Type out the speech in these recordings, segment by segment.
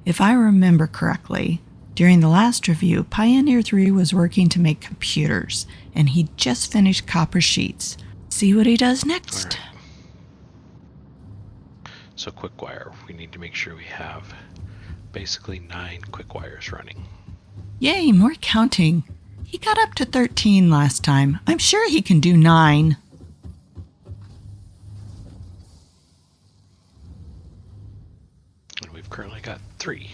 If I remember correctly, during the last review, Pioneer 3 was working to make computers, and he just finished copper sheets. See what he does next. All right. So quick wire, we need to make sure we have basically 9 quick wires running. Yay, more counting. He got up to 13 last time. I'm sure he can do 9. And we've currently got 3.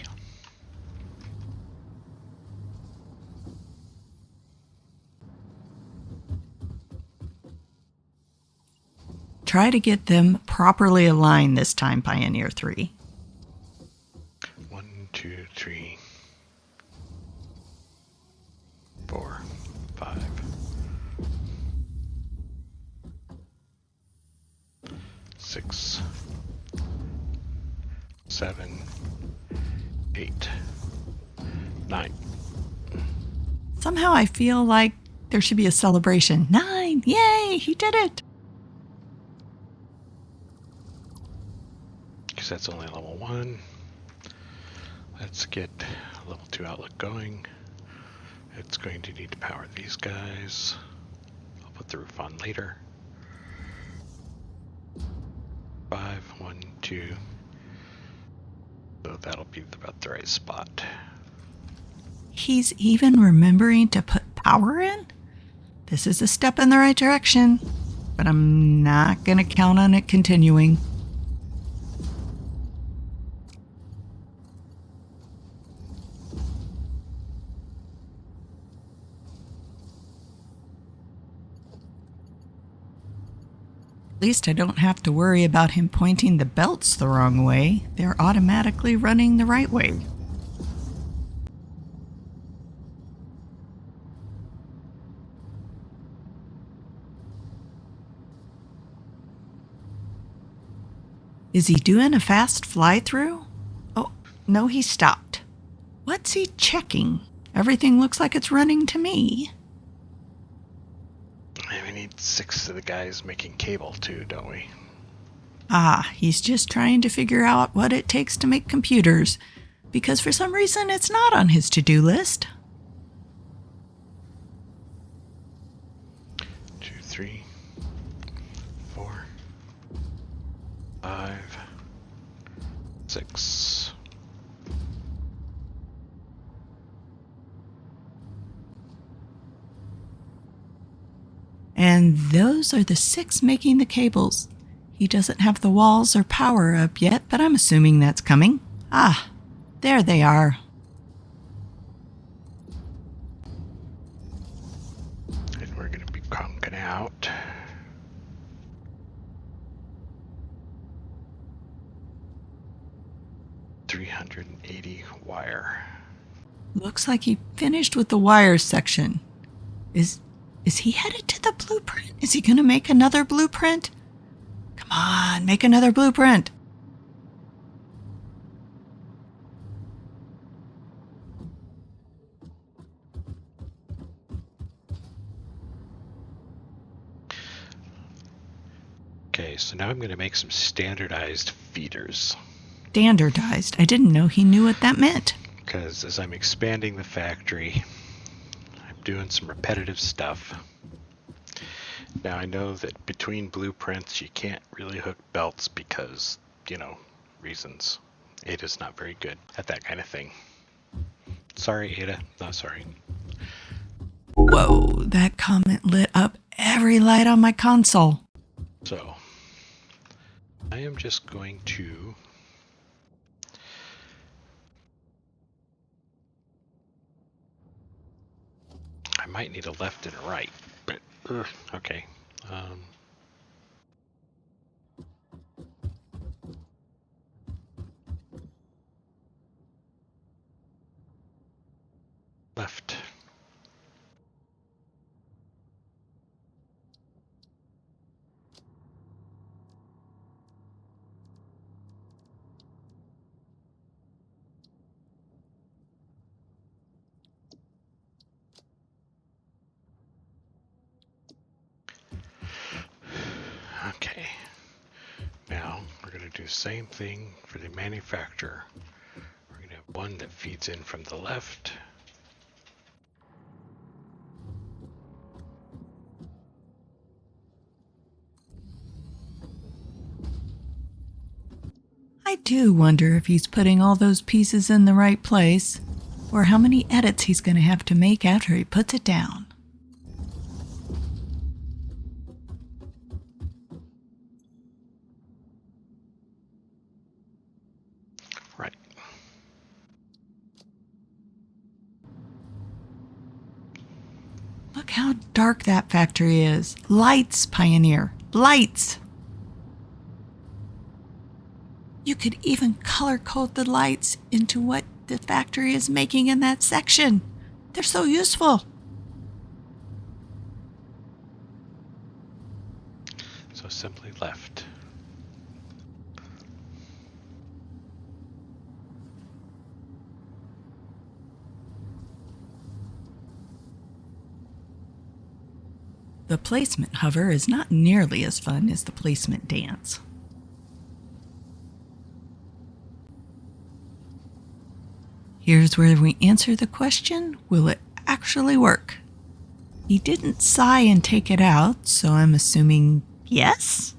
Try to get them properly aligned this time, Pioneer 3. 1, 2, 3, 4, 5. 6, 7, 8, 9. Somehow I feel like there should be a celebration. 9! Yay! He did it! Because that's only level 1. Let's get level 2 outlet going. It's going to need to power these guys. I'll put the roof on later. 5, 1, 2. So that'll be about the right spot. He's even remembering to put power in? This is a step in the right direction, but I'm not going to count on it continuing. At least I don't have to worry about him pointing the belts the wrong way. They're automatically running the right way. Is he doing a fast fly-through? Oh, no, he stopped. What's he checking? Everything looks like it's running to me. We need 6 of the guys making cable too, don't we? Ah, he's just trying to figure out what it takes to make computers, because for some reason it's not on his to-do list. 2, 3, 4, 5, 6. And those are the 6 making the cables. He doesn't have the walls or power up yet, but I'm assuming that's coming. Ah, there they are. And we're going to be conking out. $380 wire. Looks like he finished with the wires section. Is he headed to the blueprint? Is he going to make another blueprint? Come on, make another blueprint. Okay, so now I'm going to make some standardized feeders. Standardized. I didn't know he knew what that meant. Because as I'm expanding the factory, I'm doing some repetitive stuff. Now I know that between blueprints you can't really hook belts because, reasons. Ada's not very good at that kind of thing. Sorry, Ada. Not sorry. Whoa, that comment lit up every light on my console. So, I am just going to I might need a left and a right, but okay. Left. Okay. Now we're going to do the same thing for the manufacturer. We're going to have one that feeds in from the left. I do wonder if he's putting all those pieces in the right place, or how many edits he's going to have to make after he puts it down. Right. Look how dark that factory is. Lights, Pioneer. Lights! You could even color code the lights into what the factory is making in that section. They're so useful. So simply left. The placement hover is not nearly as fun as the placement dance. Here's where we answer the question, will it actually work? He didn't sigh and take it out, so I'm assuming yes?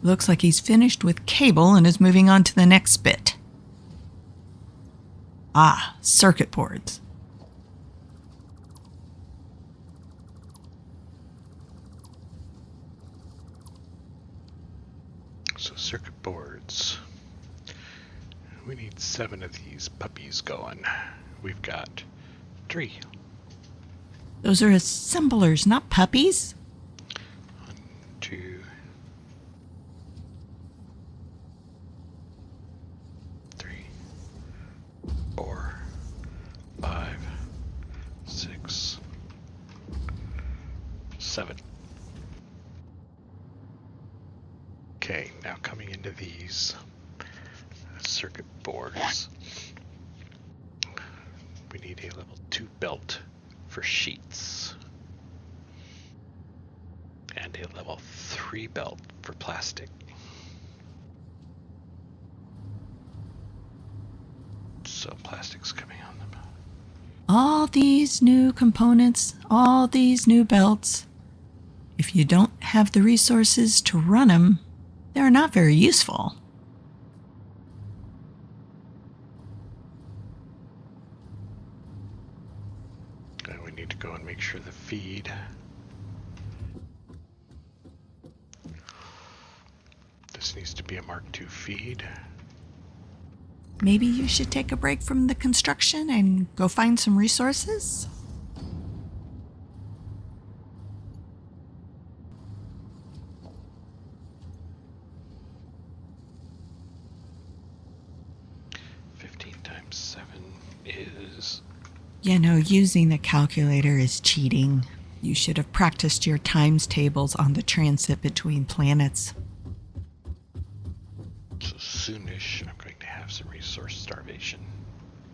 Looks like he's finished with cable and is moving on to the next bit. Ah, circuit boards. So circuit boards. We need 7 of these puppies going. We've got 3. Those are assemblers, not puppies. 1, 2, 3, 4, 5, 6, 7. Okay, now coming into these circuit boards, we need a level 2 belt for sheets and a level 3 belt for plastic. So plastic's coming on them. All these new components, all these new belts. If you don't have the resources to run them, they're not very useful. We need to go and make sure the feed. This needs to be a Mark II feed. Maybe you should take a break from the construction and go find some resources? Times 7 is... You know, using the calculator is cheating. You should have practiced your times tables on the transit between planets. So soonish, I'm going to have some resource starvation.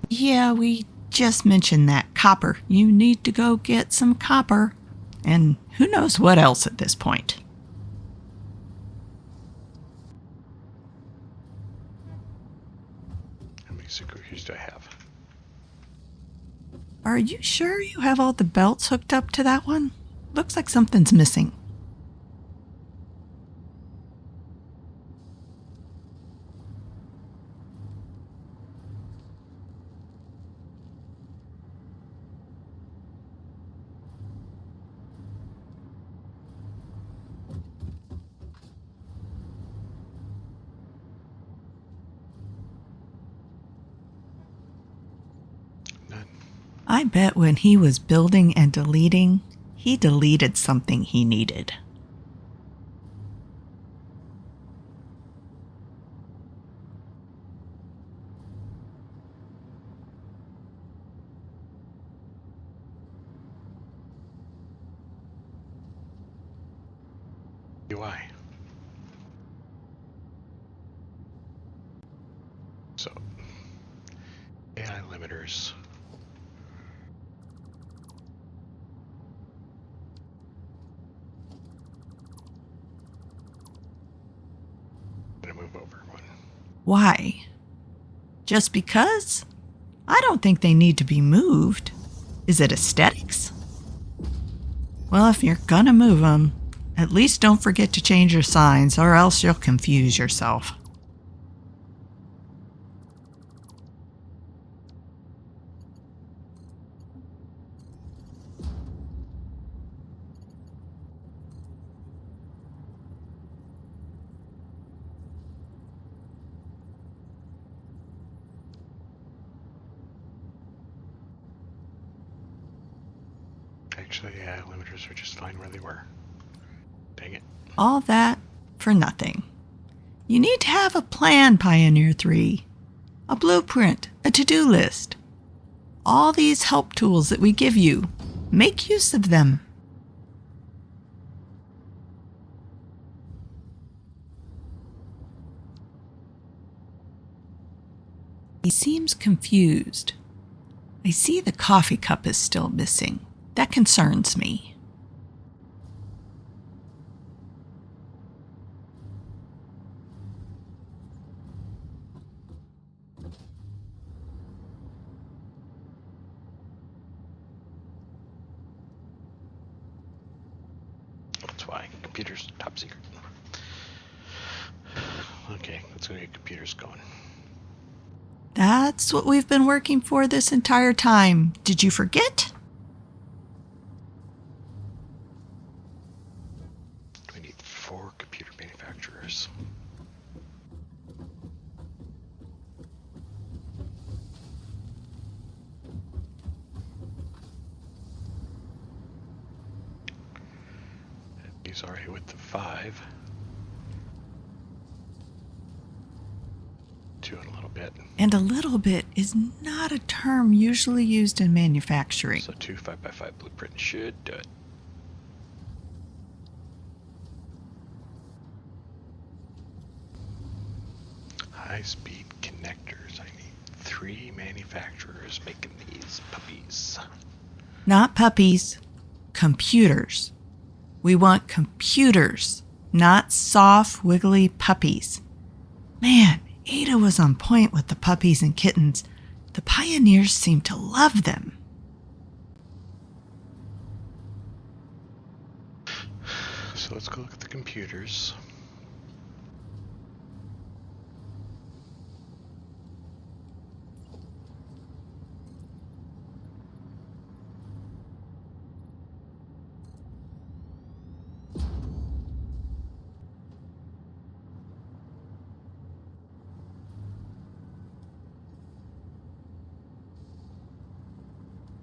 Yeah, we just mentioned that. Copper. You need to go get some copper. And who knows what else at this point. How many cookies do I have? Are you sure you have all the belts hooked up to that one? Looks like something's missing. None. I bet when he was building and deleting, he deleted something he needed. UI. So, AI limiters. I'm gonna move over one. Why? Just because? I don't think they need to be moved. Is it aesthetics? Well, if you're gonna move them, at least don't forget to change your signs, or else you'll confuse yourself. Actually, yeah, limiters are just fine where they were. Dang it. All that for nothing. You need to have a plan, Pioneer 3. A blueprint, a to-do list. All these help tools that we give you. Make use of them. He seems confused. I see the coffee cup is still missing. That concerns me. That's why. Computer's top secret. Okay, let's go get computers going. That's what we've been working for this entire time. Did you forget? We need 4 computer manufacturers. He's already with the 5. 2 in a little bit. And a little bit is not a term usually used in manufacturing. So 2 5x5 blueprints should do it. High-speed connectors. I need 3 manufacturers making these puppies. Not puppies, computers. We want computers, not soft, wiggly puppies. Man, Ada was on point with the puppies and kittens. The pioneers seem to love them. So let's go look at the computers.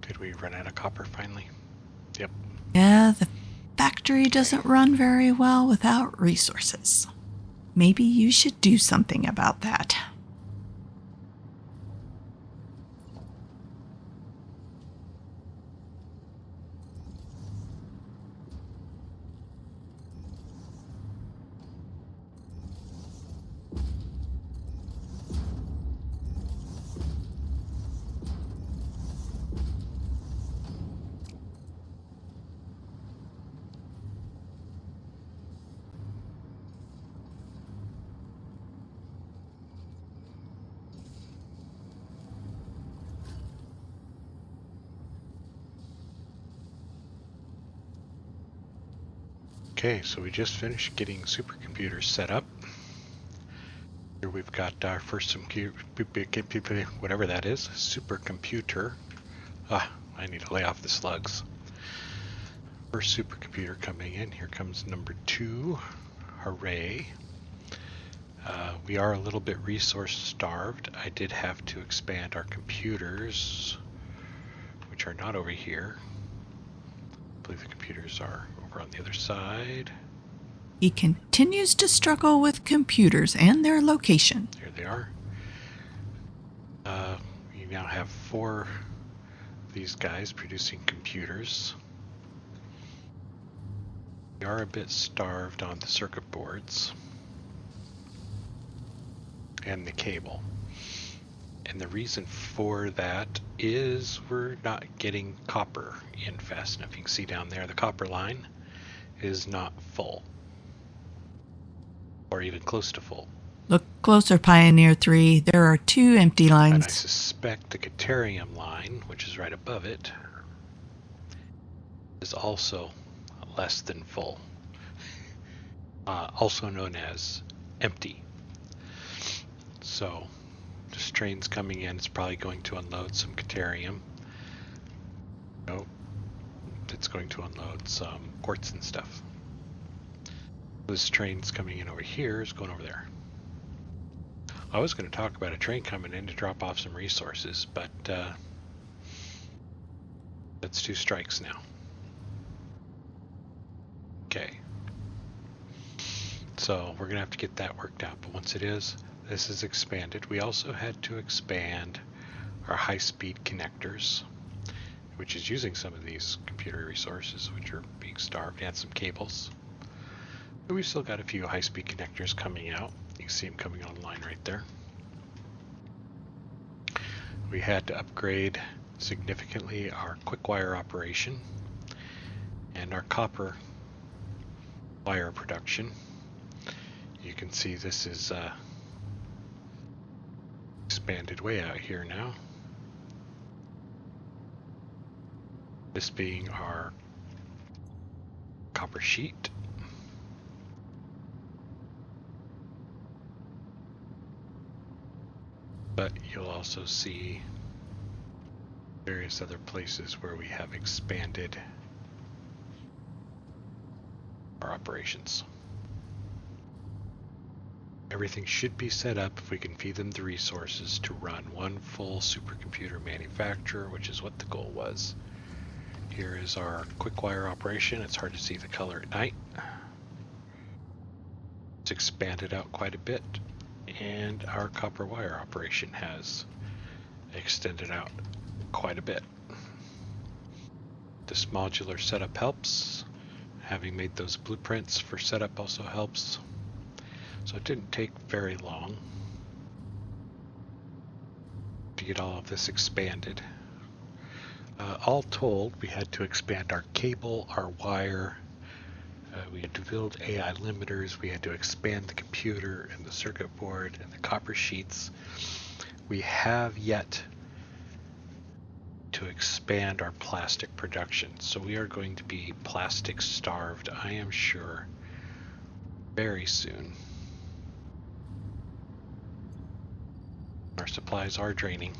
Did we run out of copper finally? Yep. Yeah, the factory doesn't run very well without resources. Maybe you should do something about that. Okay, so we just finished getting supercomputers set up. Here we've got our first whatever that is, supercomputer. I need to lay off the slugs. First supercomputer coming in. Here comes number 2. Hooray. We are a little bit resource starved. I did have to expand our computers, which are not over here. I believe the computers are over on the other side. He continues to struggle with computers and their location. Here they are. We now have 4 of these guys producing computers. We are a bit starved on the circuit boards and the cable. And the reason for that is we're not getting copper in fast enough. You can see down there the copper line is not full, or even close to full. Look closer, Pioneer 3. There are 2 empty And I lines. suspect the Caterium line, which is right above it, is also less than full. Also known as empty. So this train's coming in. It's probably going to unload some Caterium. Nope. It's going to unload some quartz and stuff. This train's coming in over here. It's going over there. I was going to talk about a train coming in to drop off some resources, but that's 2 strikes now. Okay. So we're going to have to get that worked out, but once it is, this is expanded. We also had to expand our high-speed connectors, which is using some of these computer resources, which are being starved, and some cables. But we've still got a few high-speed connectors coming out. You can see them coming online right there. We had to upgrade significantly our quick wire operation and our copper wire production. You can see this is expanded way out here now. This being our copper sheet. But you'll also see various other places where we have expanded our operations. Everything should be set up if we can feed them the resources to run one full supercomputer manufacturer, which is what the goal was. Here is our quick wire operation. It's hard to see the color at night. It's expanded out quite a bit, and our copper wire operation has extended out quite a bit. This modular setup helps. Having made those blueprints for setup also helps. So it didn't take very long to get all of this expanded. All told, we had to expand our cable, our wire, we had to build AI limiters, we had to expand the computer and the circuit board and the copper sheets. We have yet to expand our plastic production, so we are going to be plastic starved, I am sure, very soon. Our supplies are draining,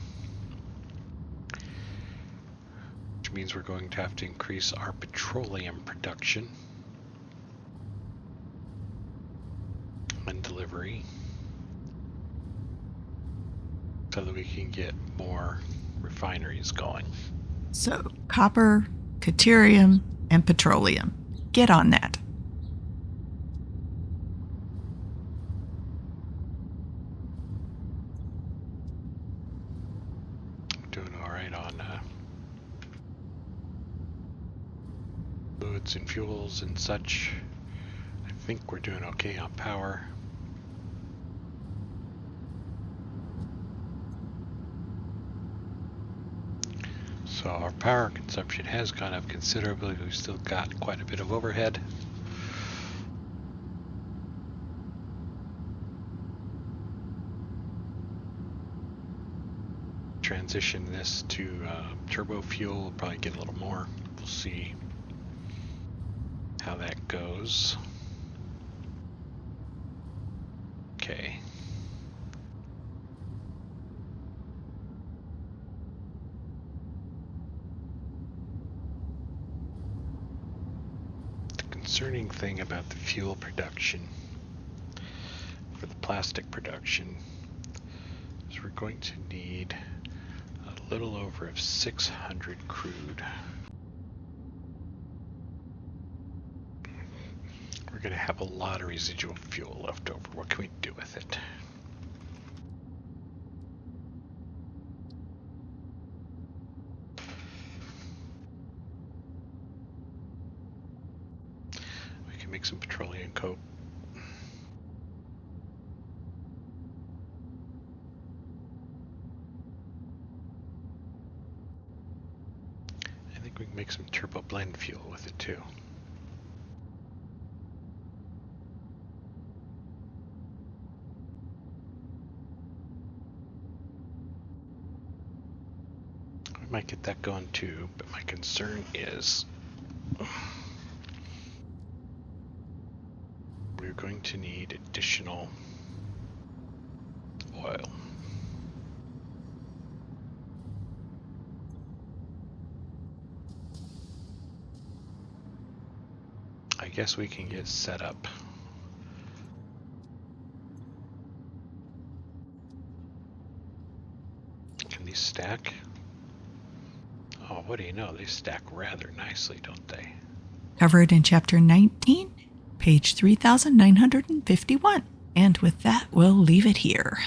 which means we're going to have to increase our petroleum production and delivery so that we can get more refineries going. So, copper, Caterium, and petroleum. Get on that. Doing all right on fluids and fuels and such. I think we're doing okay on power. So our power consumption has gone up considerably. We've still got quite a bit of overhead. Transition this to turbo fuel. We'll probably get a little more. We'll see how that goes. Okay. The concerning thing about the fuel production for the plastic production is we're going to need a little over of 600 crude. We're going to have a lot of residual fuel left over. What can we do with it? We can make some petroleum coke. I think we can make some turbo blend fuel with it too. might get that going too, but my concern is we're going to need additional oil. I guess we can get set up. Can these stack? Oh, what do you know? They stack rather nicely, don't they? Covered in Chapter 19, page 3951. And with that, we'll leave it here.